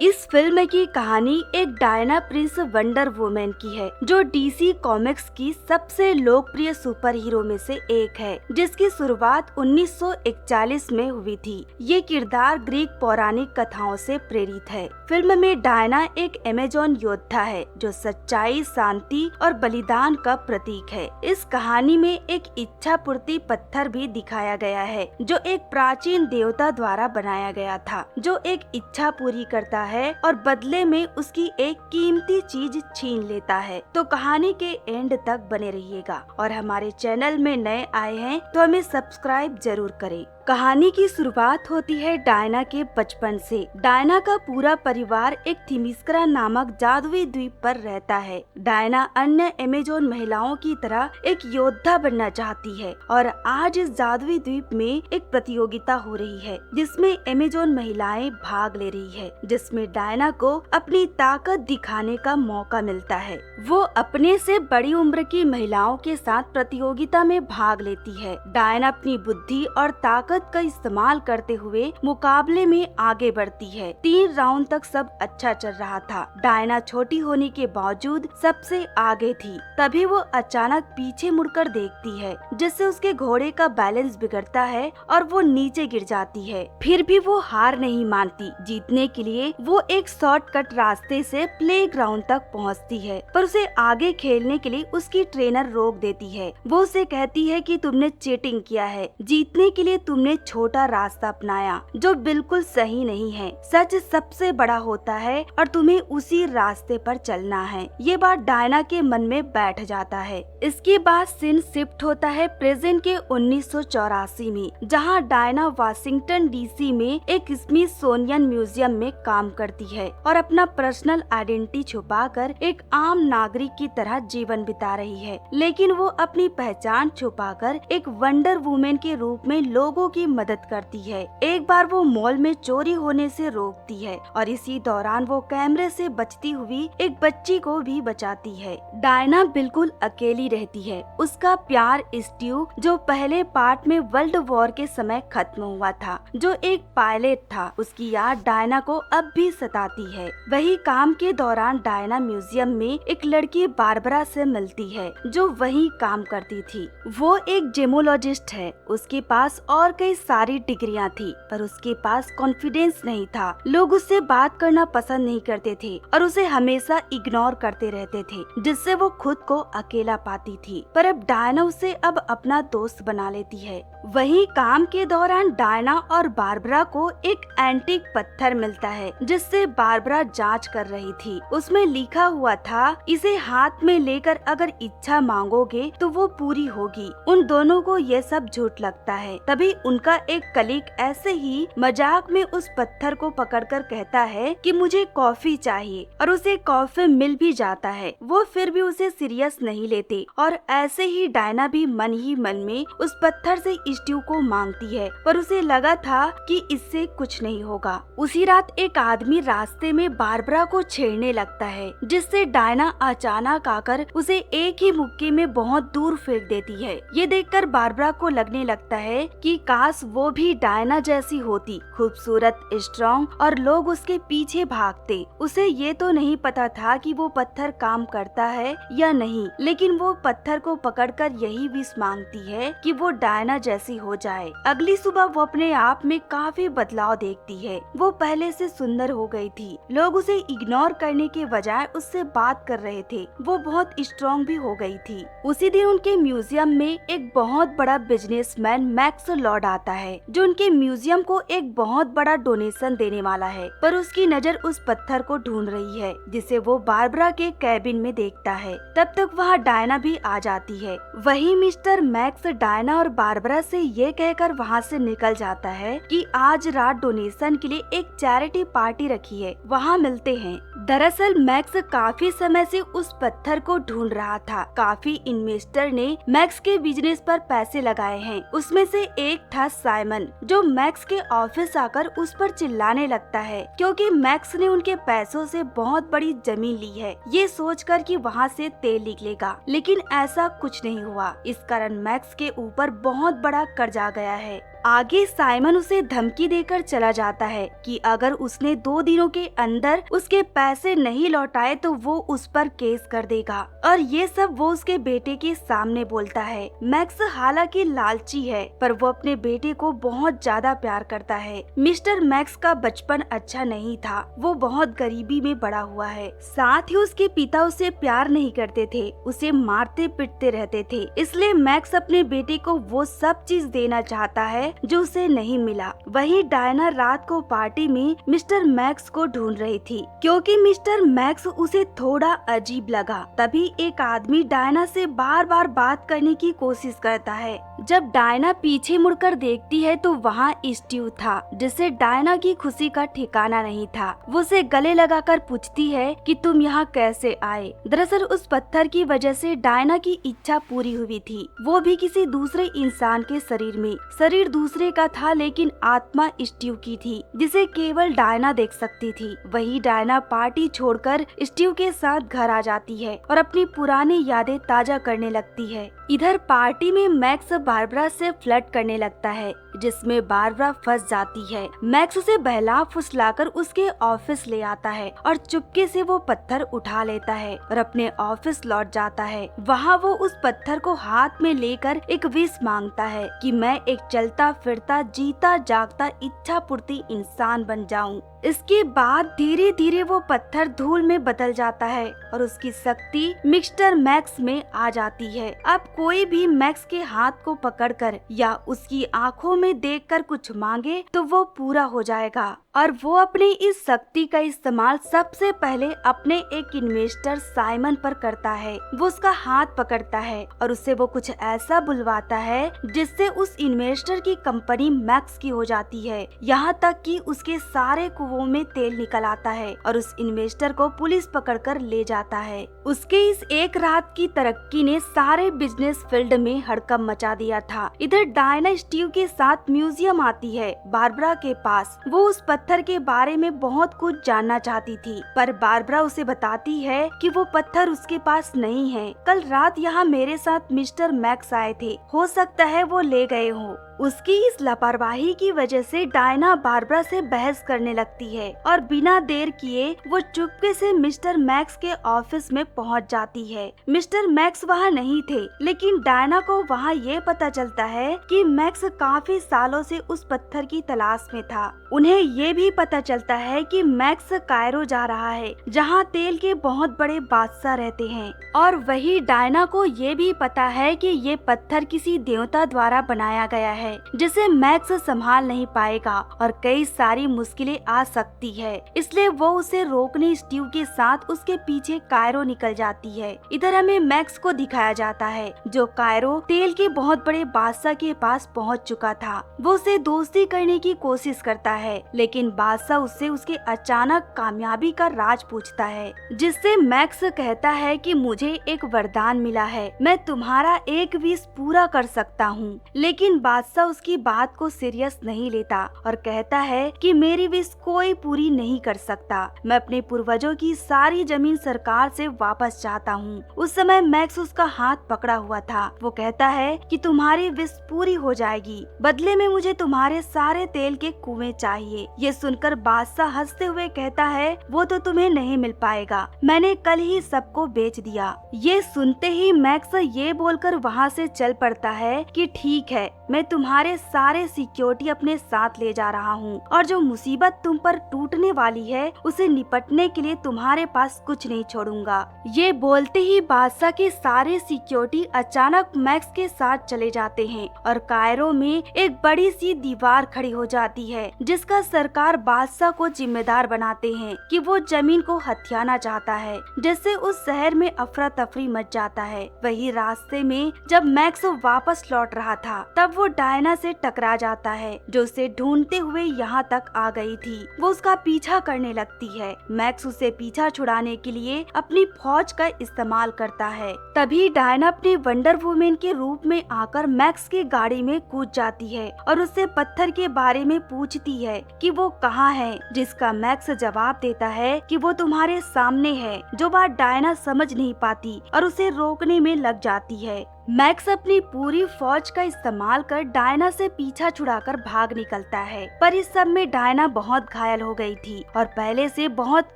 इस फिल्म की कहानी एक डायना प्रिंस वंडर वुमेन की है, जो डीसी कॉमिक्स की सबसे लोकप्रिय सुपर हीरो में से एक है, जिसकी शुरुआत 1941 में हुई थी। ये किरदार ग्रीक पौराणिक कथाओं से प्रेरित है। फिल्म में डायना एक अमेज़न योद्धा है, जो सच्चाई, शांति और बलिदान का प्रतीक है। इस कहानी में एक इच्छा पूर्ति पत्थर भी दिखाया गया है, जो एक प्राचीन देवता द्वारा बनाया गया था, जो एक इच्छा पूरी करता है और बदले में उसकी एक कीमती चीज छीन लेता है। तो कहानी के एंड तक बने रहिएगा और हमारे चैनल में नए आए हैं तो हमें सब्सक्राइब जरूर करें। कहानी की शुरुआत होती है डायना के बचपन से। डायना का पूरा परिवार एक थिमिस्क्रा नामक जादुई द्वीप पर रहता है। डायना अन्य अमेज़न महिलाओं की तरह एक योद्धा बनना चाहती है और आज इस जादुई द्वीप में एक प्रतियोगिता हो रही है, जिसमें अमेज़न महिलाएं भाग ले रही है, जिसमें डायना को अपनी ताकत दिखाने का मौका मिलता है। वो अपने से बड़ी उम्र की महिलाओं के साथ प्रतियोगिता में भाग लेती है। डायना अपनी बुद्धि और ताकत का इस्तेमाल करते हुए मुकाबले में आगे बढ़ती है। 3 राउंड तक सब अच्छा चल रहा था। डायना छोटी होने के बावजूद सबसे आगे थी। तभी वो अचानक पीछे मुड़कर देखती है, जिससे उसके घोड़े का बैलेंस बिगड़ता है और वो नीचे गिर जाती है। फिर भी वो हार नहीं मानती। जीतने के लिए वो एक शॉर्टकट रास्ते से प्लेग्राउंड तक पहुंचती है, पर उसे आगे खेलने के लिए उसकी ट्रेनर रोक देती है। वो उसे कहती है कि तुमने चीटिंग किया है, जीतने के लिए तुमने छोटा रास्ता अपनाया, जो बिल्कुल सही नहीं है। सच सबसे बड़ा होता है और तुम्हें उसी रास्ते पर चलना है। ये बात डायना के मन में बैठ जाता है। इसके बाद सीन शिफ्ट होता है प्रेजेंट के 1984 में, जहां डायना वाशिंगटन डीसी में एक स्मिथसोनियन म्यूजियम में काम करती है और अपना पर्सनल आइडेंटिटी छुपाकर एक आम नागरिक की तरह जीवन बिता रही है। लेकिन वो अपनी पहचान छुपाकर एक वंडर वुमेन के रूप में लोगों की मदद करती है। एक बार वो मॉल में चोरी होने से रोकती है और इसी दौरान वो कैमरे से बचती हुई एक बच्ची को भी बचाती है। डायना बिल्कुल अकेली रहती है। उसका प्यार स्टीव, जो पहले पार्ट में वर्ल्ड वॉर के समय खत्म हुआ था, जो एक पायलट था, उसकी याद डायना को अब भी सताती है। वही काम के दौरान डायना म्यूजियम में एक लड़की बारबरा से मिलती है, जो वही काम करती थी। वो एक जेमोलॉजिस्ट है। उसके पास और कई सारी डिग्रियां थी, पर उसके पास कॉन्फिडेंस नहीं था। लोग उससे बात करना पसंद नहीं करते थे और उसे हमेशा इग्नोर करते रहते थे, जिससे वो खुद को अकेला पाती थी। पर अब डायना उसे अब अपना दोस्त बना लेती है। वहीं काम के दौरान डायना और बारबरा को एक एंटीक पत्थर मिलता है, जिससे बारबरा जांच कर रही थी। उसमें लिखा हुआ था, इसे हाथ में लेकर अगर इच्छा मांगोगे तो वो पूरी होगी। उन दोनों को ये सब झूठ लगता है। तभी उनका एक कलीग ऐसे ही मजाक में उस पत्थर को पकड़कर कहता है कि मुझे कॉफी चाहिए, और उसे कॉफी मिल भी जाता है। वो फिर भी उसे सीरियस नहीं लेते और ऐसे ही डायना भी मन ही मन में उस पत्थर से स्टीव को मांगती है, पर उसे लगा था कि इससे कुछ नहीं होगा। उसी रात एक आदमी रास्ते में बारबरा को छेड़ने लगता है, जिससे डायना अचानक आकर उसे एक ही मुक्के में बहुत दूर फेंक देती है। ये देखकर बारबरा को लगने लगता है कि काश वो भी डायना जैसी होती, खूबसूरत, स्ट्रॉन्ग, और लोग उसके पीछे भागते। उसे ये तो नहीं पता था कि वो पत्थर काम करता है या नहीं, लेकिन वो पत्थर को पकड़कर यही विश मांगती है कि वो डायना जैसी हो जाए। अगली सुबह वो अपने आप में काफी बदलाव देखती है। वो पहले से सुंदर हो गई थी। लोग उसे इग्नोर करने के बजाय उससे बात कर रहे थे। वो बहुत स्ट्रॉन्ग भी हो गई थी। उसी दिन उनके म्यूजियम में एक बहुत बड़ा बिजनेसमैन मैक्स लॉर्ड आता है, जो उनके म्यूजियम को एक बहुत बड़ा डोनेशन देने वाला है। पर उसकी नजर उस पत्थर को ढूंढ रही है, जिसे वो बारबरा के कैबिन में देखता है। तब तक वहाँ डायना भी आ जाती है। वही मिस्टर मैक्स डायना और बारबरा से ये कहकर वहाँ से निकल जाता है कि आज रात डोनेशन के लिए एक चैरिटी पार्टी रखी है, वहाँ मिलते हैं। दरअसल मैक्स काफी समय से उस पत्थर को ढूंढ रहा था। काफी इन्वेस्टर ने मैक्स के बिजनेस पर पैसे लगाए हैं। उसमें से एक था साइमन, जो मैक्स के ऑफिस आकर उस पर चिल्लाने लगता है, क्योंकि मैक्स ने उनके पैसों से बहुत बड़ी जमीन ली है, ये सोचकर कि वहाँ से तेल निकलेगा। लेकिन ऐसा कुछ नहीं हुआ। इस कारण मैक्स के ऊपर बहुत बड़ा कर्ज आ गया है। आगे साइमन उसे धमकी देकर चला जाता है कि अगर उसने 2 दिनों के अंदर उसके पैसे नहीं लौटाए तो वो उस पर केस कर देगा, और ये सब वो उसके बेटे के सामने बोलता है। मैक्स हालांकि लालची है, पर वो अपने बेटे को बहुत ज्यादा प्यार करता है। मिस्टर मैक्स का बचपन अच्छा नहीं था, वो बहुत गरीबी में बड़ा हुआ है। साथ ही उसके पिता उसे प्यार नहीं करते थे, उसे मारते पीटते रहते थे। इसलिए मैक्स अपने बेटे को वो सब चीज देना चाहता है जो उसे नहीं मिला। वहीं डायना रात को पार्टी में मिस्टर मैक्स को ढूंढ रही थी, क्योंकि मिस्टर मैक्स उसे थोड़ा अजीब लगा। तभी एक आदमी डायना से बार बार बात करने की कोशिश करता है। जब डायना पीछे मुड़कर देखती है तो वहाँ स्टीव था, जिसे डायना की खुशी का ठिकाना नहीं था। वो उसे गले लगाकर पूछती है कि तुम यहाँ कैसे आए। दरअसल उस पत्थर की वजह से डायना की इच्छा पूरी हुई थी, वो भी किसी दूसरे इंसान के शरीर में। शरीर दूसरे का था लेकिन आत्मा स्टीव की थी, जिसे केवल डायना देख सकती थी। वही डायना पार्टी छोड़कर स्टीव के साथ घर आ जाती है और अपनी पुरानी यादें ताजा करने लगती है। इधर पार्टी में मैक्स बारबरा से फ्लर्ट करने लगता है, जिसमें बारबरा फंस जाती है। मैक्स उसे बहला फुसलाकर उसके ऑफिस ले आता है और चुपके से वो पत्थर उठा लेता है और अपने ऑफिस लौट जाता है। वहाँ वो उस पत्थर को हाथ में लेकर एक विश मांगता है कि मैं एक चलता फिरता जीता जागता इच्छा पूर्ति इंसान बन जाऊं। इसके बाद धीरे धीरे वो पत्थर धूल में बदल जाता है और उसकी शक्ति मिस्टर मैक्स में आ जाती है। अब कोई भी मैक्स के हाथ को पकड़कर या उसकी आंखों में देखकर कुछ मांगे तो वो पूरा हो जाएगा, और वो अपनी इस शक्ति का इस्तेमाल सबसे पहले अपने एक इन्वेस्टर साइमन पर करता है। वो उसका हाथ पकड़ता है और उससे वो कुछ ऐसा बुलवाता है जिससे उस इन्वेस्टर की कंपनी मैक्स की हो जाती है। यहाँ तक कि उसके सारे कुओं में तेल निकल आता है और उस इन्वेस्टर को पुलिस पकड़कर ले जाता है। उसके इस एक रात की तरक्की ने सारे बिजनेस फील्ड में हड़कंप मचा दिया था। इधर डायना स्टीव के साथ म्यूजियम आती है बारबरा के पास। वो उस पत्थर के बारे में बहुत कुछ जानना चाहती थी, पर बारबरा उसे बताती है कि वो पत्थर उसके पास नहीं है। कल रात यहाँ मेरे साथ मिस्टर मैक्स आए थे, हो सकता है वो ले गए हो। उसकी इस लापरवाही की वजह से डायना बारबरा से बहस करने लगती है और बिना देर किए वो चुपके से मिस्टर मैक्स के ऑफिस में पहुंच जाती है। मिस्टर मैक्स वहां नहीं थे, लेकिन डायना को वहां ये पता चलता है कि मैक्स काफी सालों से उस पत्थर की तलाश में था। उन्हें ये भी पता चलता है कि मैक्स कायरो जा रहा है, जहाँ तेल के बहुत बड़े बादशाह रहते हैं, और वही डायना को ये भी पता है कि ये पत्थर किसी देवता द्वारा बनाया गया है, जिसे मैक्स संभाल नहीं पाएगा और कई सारी मुश्किलें आ सकती है। इसलिए वो उसे रोकने स्टीव के साथ उसके पीछे कायरो निकल जाती है। इधर हमें मैक्स को दिखाया जाता है, जो कायरो तेल के बहुत बड़े बादशाह के पास पहुंच चुका था। वो उसे दोस्ती करने की कोशिश करता है, लेकिन बादशाह उससे उसके अचानक कामयाबी का राज पूछता है, जिससे मैक्स कहता है कि मुझे एक वरदान मिला है, मैं तुम्हारा एक विश पूरा कर सकता हूँ। लेकिन बादशाह उसकी बात को सीरियस नहीं लेता और कहता है कि मेरी विश कोई पूरी नहीं कर सकता, मैं अपने पूर्वजों की सारी जमीन सरकार से वापस चाहता हूँ। उस समय मैक्स उसका हाथ पकड़ा हुआ था। वो कहता है कि तुम्हारी विश पूरी हो जाएगी, बदले में मुझे तुम्हारे सारे तेल के कुएं चाहिए। ये सुनकर बादशाह हंसते हुए कहता है, वो तो तुम्हें नहीं मिल पाएगा, मैंने कल ही सबको बेच दिया। ये सुनते ही मैक्स ये बोलकर वहाँ से चल पड़ता है कि ठीक है, मैं तुम्हारे सारे सिक्योरिटी अपने साथ ले जा रहा हूँ, और जो मुसीबत तुम पर टूटने वाली है उसे निपटने के लिए तुम्हारे पास कुछ नहीं छोड़ूंगा। ये बोलते ही बादशाह के सारे सिक्योरिटी अचानक मैक्स के साथ चले जाते हैं और कायरो में एक बड़ी सी दीवार खड़ी हो जाती है, जिसका सरकार बादशाह को जिम्मेदार बनाते हैं कि वो जमीन को हथियाना चाहता है, जिससे उस शहर में अफरा तफरी मच जाता है। वही रास्ते में जब मैक्स वापस लौट रहा था, तब वो डायना से टकरा जाता है, जो उसे ढूंढते हुए यहाँ तक आ गई थी। वो उसका पीछा करने लगती है। मैक्स उसे पीछा छुड़ाने के लिए अपनी फौज का इस्तेमाल करता है। तभी डायना अपने वंडर वुमेन के रूप में आकर मैक्स की गाड़ी में कूद जाती है और उससे पत्थर के बारे में पूछती है कि वो कहाँ है, जिसका मैक्स जवाब देता है कि वो तुम्हारे सामने है। जो बात डायना समझ नहीं पाती और उसे रोकने में लग जाती है। मैक्स अपनी पूरी फौज का इस्तेमाल कर डायना से पीछा छुड़ाकर भाग निकलता है, पर इस सब में डायना बहुत घायल हो गई थी और पहले से बहुत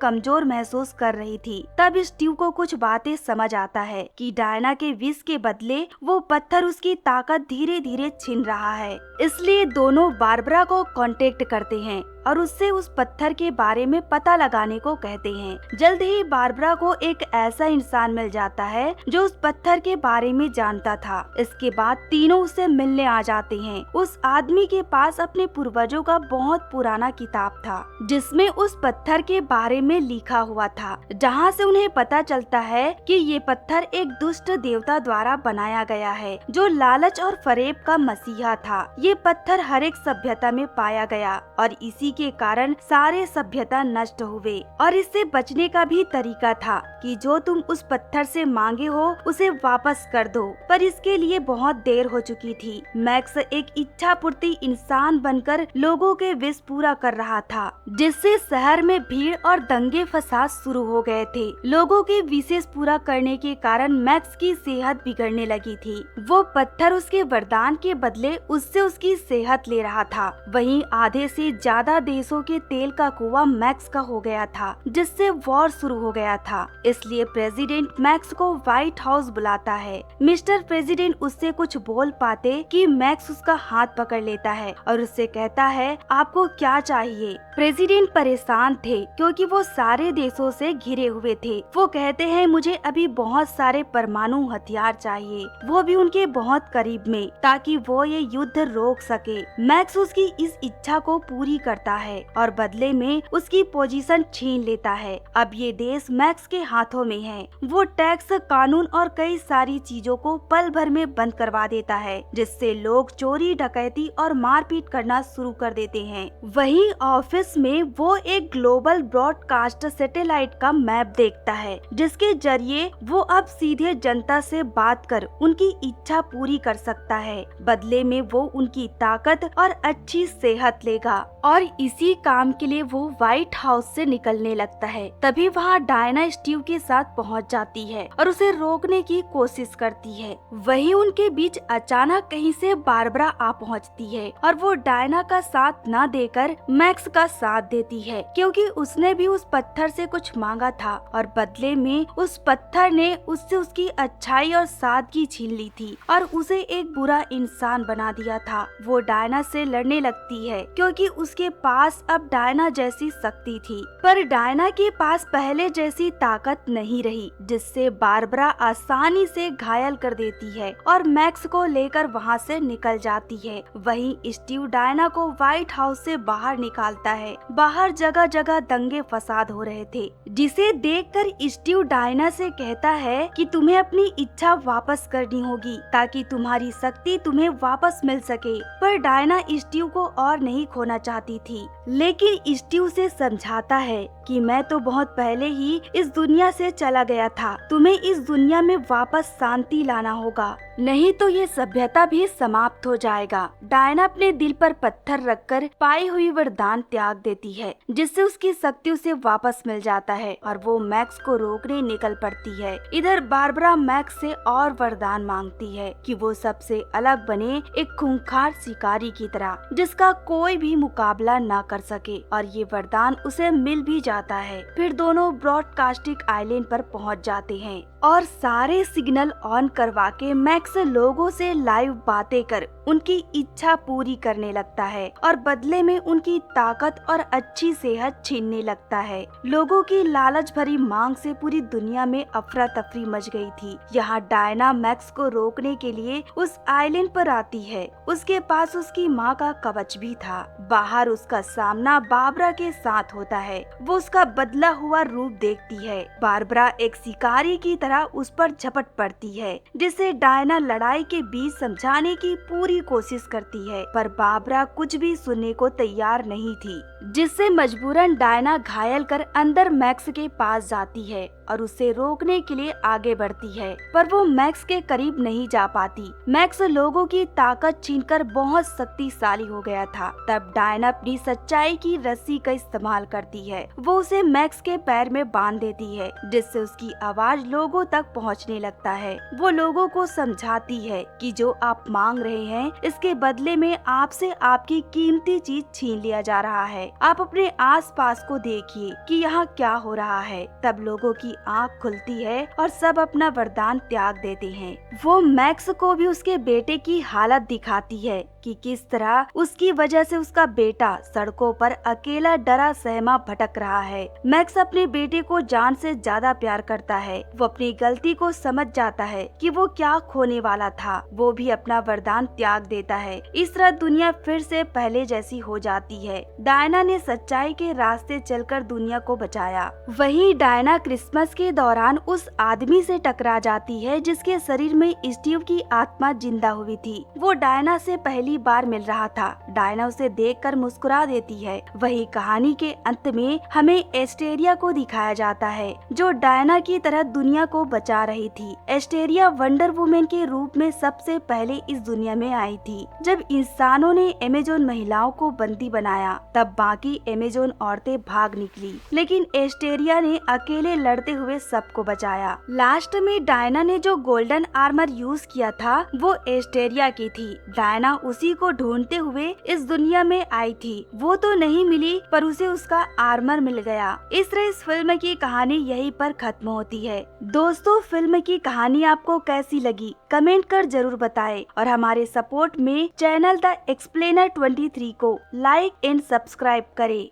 कमजोर महसूस कर रही थी। तब स्टीव को कुछ बातें समझ आता है कि डायना के विष के बदले वो पत्थर उसकी ताकत धीरे धीरे छीन रहा है। इसलिए दोनों बारबरा को कांटेक्ट करते हैं और उससे उस पत्थर के बारे में पता लगाने को कहते हैं। जल्द ही बारबरा को एक ऐसा इंसान मिल जाता है जो उस पत्थर के बारे में जानता था। इसके बाद तीनों उससे मिलने आ जाते हैं। उस आदमी के पास अपने पूर्वजों का बहुत पुराना किताब था जिसमें उस पत्थर के बारे में लिखा हुआ था, जहाँ से उन्हें पता चलता है कि ये पत्थर एक दुष्ट देवता द्वारा बनाया गया है जो लालच और फरेब का मसीहा था। ये पत्थर हर एक सभ्यता में पाया गया और इसी के कारण सारे सभ्यता नष्ट हुए और इससे बचने का भी तरीका था कि जो तुम उस पत्थर से मांगे हो उसे वापस कर दो। पर इसके लिए बहुत देर हो चुकी थी। मैक्स एक इच्छा पूर्ति इंसान बनकर लोगों के विष पूरा कर रहा था, जिससे शहर में भीड़ और दंगे फसाद शुरू हो गए थे। लोगों के विशेष पूरा करने के कारण मैक्स की सेहत बिगड़ने लगी थी। वो पत्थर उसके वरदान के बदले उससे उसकी सेहत ले रहा था। वहीं आधे से ज्यादा देशों के तेल का कुआं मैक्स का हो गया था, जिससे वॉर शुरू हो गया था। इसलिए प्रेसिडेंट मैक्स को व्हाइट हाउस बुलाता है। मिस्टर प्रेसिडेंट उससे कुछ बोल पाते कि मैक्स उसका हाथ पकड़ लेता है और उससे कहता है, आपको क्या चाहिए। प्रेसिडेंट परेशान थे क्योंकि वो सारे देशों से घिरे हुए थे। वो कहते हैं, मुझे अभी बहुत सारे परमाणु हथियार चाहिए, वो भी उनके बहुत करीब में, ताकि वो ये युद्ध रोक सके। मैक्स उसकी इस इच्छा को पूरी करता है और बदले में उसकी पोजीशन छीन लेता है। अब ये देश मैक्स के हाथों में है। वो टैक्स, कानून और कई सारी चीजों को पल भर में बंद करवा देता है, जिससे लोग चोरी, डकैती और मारपीट करना शुरू कर देते हैं। वहीं ऑफिस में वो एक ग्लोबल ब्रॉडकास्ट सैटेलाइट का मैप देखता है, जिसके जरिए वो अब सीधे जनता से बात कर उनकी इच्छा पूरी कर सकता है। बदले में वो उनकी ताकत और अच्छी सेहत लेगा और इसी काम के लिए वो व्हाइट हाउस से निकलने लगता है। तभी वहाँ डायना स्टीव के साथ पहुँच जाती है और उसे रोकने की कोशिश करती है। वहीं उनके बीच अचानक कहीं से बारबरा आ पहुँचती है और वो डायना का साथ न देकर मैक्स का साथ देती है, क्योंकि उसने भी उस पत्थर से कुछ मांगा था और बदले में उस पत्थर ने उससे उसकी अच्छाई और सादगी छीन ली थी और उसे एक बुरा इंसान बना दिया था। वो डायना से लड़ने लगती है क्योंकि उसके पास अब डायना जैसी शक्ति थी, पर डायना के पास पहले जैसी ताकत नहीं रही, जिससे बारबरा आसानी से घायल कर देती है और मैक्स को लेकर वहाँ से निकल जाती है। वहीं स्टीव डायना को व्हाइट हाउस से बाहर निकालता है। बाहर जगह जगह दंगे फसाद हो रहे थे, जिसे देखकर स्टीव डायना से कहता है कि तुम्हें अपनी इच्छा वापस करनी होगी ताकि तुम्हारी शक्ति तुम्हें वापस मिल सके। पर डायना स्टीव को और नहीं खोना चाहती थी, लेकिन स्टीव से समझाता है कि मैं तो बहुत पहले ही इस दुनिया से चला गया था। तुम्हें इस दुनिया में वापस शांति लाना होगा, नहीं तो ये सभ्यता भी समाप्त हो जाएगा। डायना अपने दिल पर पत्थर रखकर पाई हुई वरदान त्याग देती है, जिससे उसकी शक्ति उसे वापस मिल जाता है और वो मैक्स को रोकने निकल पड़ती है। इधर बारबरा मैक्स से और वरदान मांगती है कि वो सबसे अलग बने, एक खूंखार शिकारी की तरह, जिसका कोई भी मुकाबला ना कर सके, और ये वरदान उसे मिल भी जाता है। फिर दोनों ब्रॉडकास्टिंग आइलैंड पर पहुंच जाते हैं और सारे सिग्नल ऑन करवा के मैक्स लोगों से लाइव बातें कर उनकी इच्छा पूरी करने लगता है और बदले में उनकी ताकत और अच्छी सेहत छीनने लगता है। लोगों की लालच भरी मांग से पूरी दुनिया में अफरा तफरी मच गई थी। यहाँ डायना मैक्स को रोकने के लिए उस आइलैंड पर आती है। उसके पास उसकी माँ का कवच भी था। बाहर उसका सामना बारबरा के साथ होता है। वो उसका बदला हुआ रूप देखती है। बारबरा एक शिकारी की तरह उस पर झपट पड़ती है, जिसे डायना लड़ाई के बीच समझाने की पूरी कोशिश करती है, पर बारबरा कुछ भी सुनने को तैयार नहीं थी। जिससे मजबूरन डायना घायल कर अंदर मैक्स के पास जाती है और उसे रोकने के लिए आगे बढ़ती है, पर वो मैक्स के करीब नहीं जा पाती। मैक्स लोगों की ताकत छीनकर बहुत शक्तिशाली हो गया था। तब डायना अपनी सच्चाई की रस्सी का इस्तेमाल करती है। वो उसे मैक्स के पैर में बांध देती है, जिससे उसकी आवाज लोगों तक पहुंचने लगता है। वो लोगों को समझाती है कि जो आप मांग रहे हैं, इसके बदले में आपसे आपकी कीमती चीज छीन लिया जा रहा है। आप अपने आसपास को देखिए कि यहाँ क्या हो रहा है। तब लोगों की आँख खुलती है और सब अपना वरदान त्याग देते हैं। वो मैक्स को भी उसके बेटे की हालत दिखाती है कि किस तरह उसकी वजह से उसका बेटा सड़कों पर अकेला डरा सहमा भटक रहा है। मैक्स अपने बेटे को जान से ज्यादा प्यार करता है। वो अपनी गलती को समझ जाता है कि वो क्या खोने वाला था। वो भी अपना वरदान त्याग देता है। इस तरह दुनिया फिर से पहले जैसी हो जाती है। डायना ने सच्चाई के रास्ते चलकर दुनिया को बचाया। वहीं डायना क्रिसमस के दौरान उस आदमी से टकरा जाती है जिसके शरीर में स्टीव की आत्मा जिंदा हुई थी। वो डायना से पहली बार मिल रहा था। डायना उसे देखकर मुस्कुरा देती है। वही कहानी के अंत में हमें एस्टेरिया को दिखाया जाता है, जो डायना की तरह दुनिया को बचा रही थी। एस्टेरिया वंडर वुमेन के रूप में सबसे पहले इस दुनिया में आई थी। जब इंसानों ने अमेज़न महिलाओं को बंदी बनाया, तब बाकी अमेज़न औरतें भाग निकली, लेकिन एस्टेरिया ने अकेले लड़ते हुए सबको बचाया। लास्ट में डायना ने जो गोल्डन आर्मर यूज किया था, वो एस्टेरिया की थी। डायना उसी को ढूंढते हुए इस दुनिया में आई थी। वो तो नहीं मिली, पर उसे उसका आर्मर मिल गया। इस तरह इस फिल्म की कहानी यहीं पर खत्म होती है। दोस्तों, फिल्म की कहानी आपको कैसी लगी कमेंट कर जरूर बताएं और हमारे सपोर्ट में चैनल द एक्सप्लेनर 23 को लाइक एंड सब्सक्राइब करें।